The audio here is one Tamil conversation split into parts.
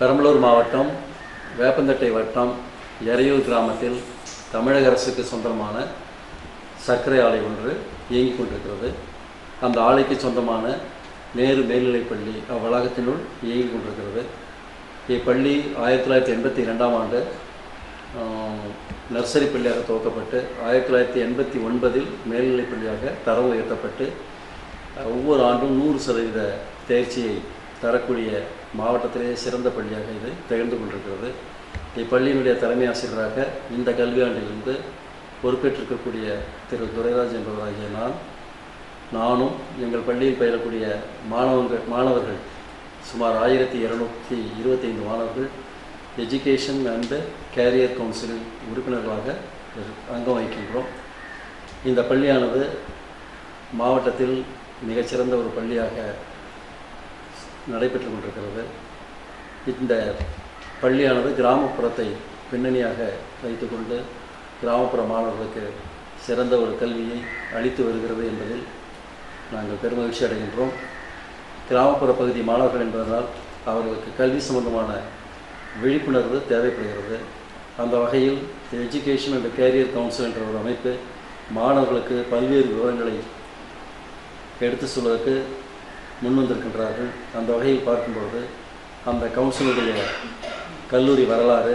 பெரம்பலூர் மாவட்டம் வேப்பந்தட்டை வட்டம் எறையூர் கிராமத்தில் தமிழக அரசுக்கு சொந்தமான சர்க்கரை ஆலை ஒன்று இயங்கிக் கொண்டிருக்கிறது. அந்த ஆலைக்கு சொந்தமான நேரு மேல்நிலைப்பள்ளி அவ்வளாகத்தினுள் இயங்கிக் கொண்டிருக்கிறது. இப்பள்ளி 1982ஆம் ஆண்டு நர்சரி பள்ளியாக துவக்கப்பட்டு 1989இல் மேல்நிலைப்பள்ளியாக தரம் உயர்த்தப்பட்டு ஒவ்வொரு ஆண்டும் 100% தேர்ச்சியை தரக்கூடிய மாவட்டத்திலே சிறந்த பள்ளியாக இது திகழ்ந்து கொண்டிருக்கிறது. இப்பள்ளியினுடைய தலைமை ஆசிரியராக இந்த கல்வியாண்டிலிருந்து பொறுப்பேற்றிருக்கக்கூடிய திரு துரைராஜ் என்பவராகிய நானும் எங்கள் பள்ளியில் பயிலக்கூடிய மாணவர்கள் சுமார் 1225 மாணவர்கள் எஜுகேஷன் அண்டு கேரியர் கவுன்சிலில் உறுப்பினர்களாக அங்கம் வகிக்கின்றோம். இந்த பள்ளியானது மாவட்டத்தில் மிகச்சிறந்த ஒரு பள்ளியாக நடைபெற்று கொண்டிருக்கிறது. இந்த பள்ளியானது கிராமப்புறத்தை பின்னணியாக வைத்துக்கொண்டு கிராமப்புற மாணவர்களுக்கு சிறந்த ஒரு கல்வியை அளித்து வருகிறது என்பதில் நாங்கள் பெருமகிழ்ச்சி அடைகின்றோம். கிராமப்புற பகுதி மாணவர்கள் என்பதனால் அவர்களுக்கு கல்வி சம்பந்தமான விழிப்புணர்வு தேவைப்படுகிறது. அந்த வகையில் எஜுகேஷன் அண்ட் கேரியர் கவுன்சில் என்ற ஒரு அமைப்பு மாணவர்களுக்கு பல்வேறு விவரங்களை எடுத்து சொல்வதற்கு முன்வந்திருக்கின்றார்கள். அந்த வகையில் பார்க்கும்பொழுது அந்த கவுன்சிலுடைய கல்லூரி வரலாறு,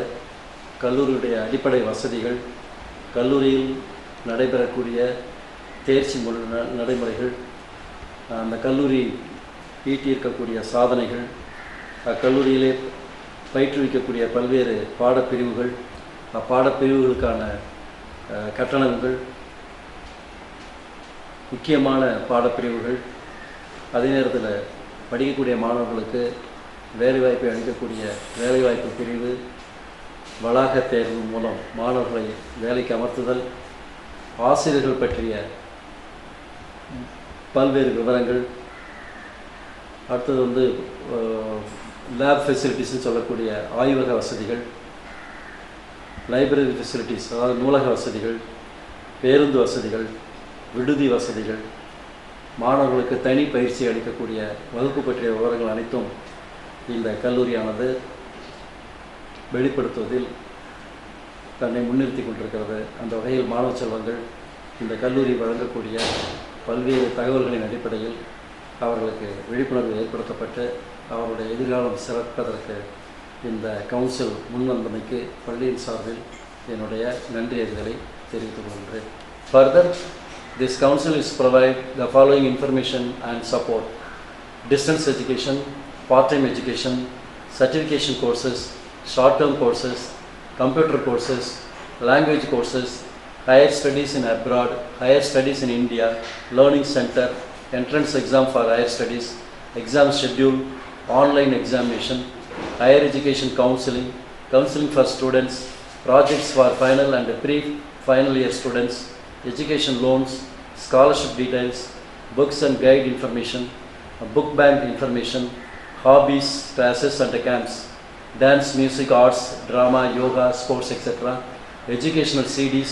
கல்லூரியுடைய அடிப்படை வசதிகள், கல்லூரியில் நடைபெறக்கூடிய தேர்ச்சி நடைமுறைகள், அந்த கல்லூரி ஈட்டியிருக்கக்கூடிய சாதனைகள், அக்கல்லூரியிலே பயிற்றுவிக்கக்கூடிய பல்வேறு பாடப்பிரிவுகள், அப்பாடப்பிரிவுகளுக்கான கட்டணங்கள், முக்கியமான பாடப்பிரிவுகள், அதே நேரத்தில் படிக்கக்கூடிய மாணவர்களுக்கு வேலைவாய்ப்பை அளிக்கக்கூடிய வேலைவாய்ப்பு பிரிவு, வளாக தேர்வு மூலம் மாணவர்களை வேலைக்கு அமர்த்துதல், ஆசிரியர்கள் பற்றிய பல்வேறு விவரங்கள், அடுத்தது லேப் ஃபெசிலிட்டிஸ்ன்னு சொல்லக்கூடிய ஆய்வக வசதிகள், லைப்ரரி ஃபெசிலிட்டிஸ் அதாவது நூலக வசதிகள், பேருந்து வசதிகள், விடுதி வசதிகள், மாணவர்களுக்கு தனி பயிற்சி அளிக்கக்கூடிய வகுப்பு பற்றிய விவரங்கள் அனைத்தும் இந்த கல்லூரியானது வெளிப்படுத்துவதில் தன்னை முன்னிறுத்தி கொண்டிருக்கிறது. அந்த வகையில் மாணவ செல்வங்கள் இந்த கல்லூரி வழங்கக்கூடிய பல்வேறு தகவல்களின் அடிப்படையில் அவர்களுக்கு விழிப்புணர்வு ஏற்படுத்தப்பட்டு அவருடைய எதிர்காலம் சிறப்பதற்கு இந்த கவுன்சில் முன்வந்தமைக்கு பள்ளியின் சார்பில் என்னுடைய நன்றியறிதலை தெரிவித்துக் கொள்கின்றேன். Further, this council is provide the following information and support: distance education, part-time education, certification courses, short-term courses, computer courses, language courses, higher studies in abroad, higher studies in India, learning center, entrance exam for higher studies, exam schedule, online examination, higher education counseling, counseling for students, projects for final and pre-final year students, education loans, scholarship details, books and guide information, book bank information, hobbies, classes and camps, dance, music, arts, drama, yoga, sports, etc., educational CDs,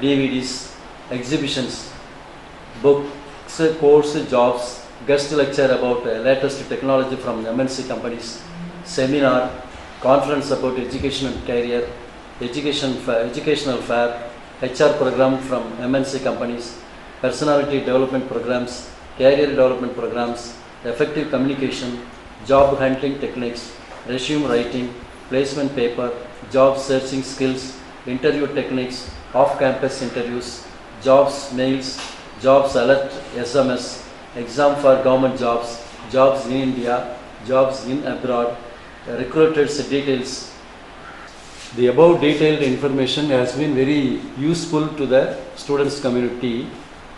DVDs, exhibitions, books, course, jobs, guest lecture about latest technology from MNC companies, seminar, conference about education and career, educational fair, HR program from MNC companies, personality development programs, career development programs, effective communication, job handling techniques, resume writing, placement paper, job searching skills, interview techniques, off-campus interviews, jobs mails, jobs alert SMS, exam for government jobs, jobs in India, jobs in abroad, recruiters details. The above detailed information has been very useful to the students community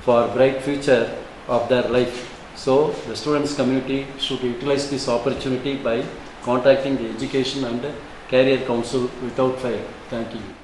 for bright future of their life. So the students community should utilize this opportunity by contacting the Education and Career Council without fail. Thank you.